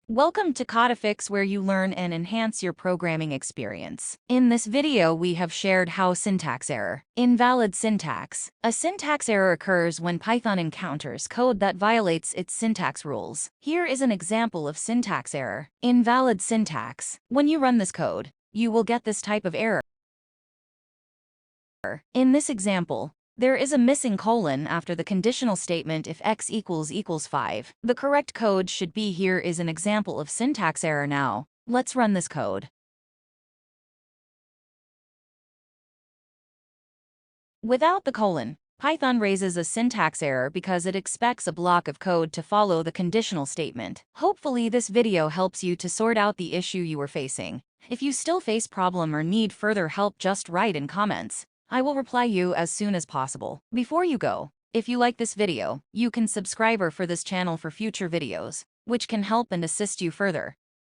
Welcome to Codifix, where you learn and enhance your programming experience. In this video, we have shared how syntax error, invalid syntax. A syntax error occurs when Python encounters code that violates its syntax rules. Here is an example of syntax error, invalid syntax. When you run this code, you will get this type of error. In this example, there is a missing colon after the conditional statement if x equals 5. The correct code should be here is an example of syntax error now. Let's run this code. Without the colon, Python raises a syntax error because it expects a block of code to follow the conditional statement. Hopefully this video helps you to sort out the issue you are facing. If you still face problem or need further help, just write in comments. I will reply you as soon as possible. Before you go, if you like this video, you can subscribe for this channel for future videos, which can help and assist you further.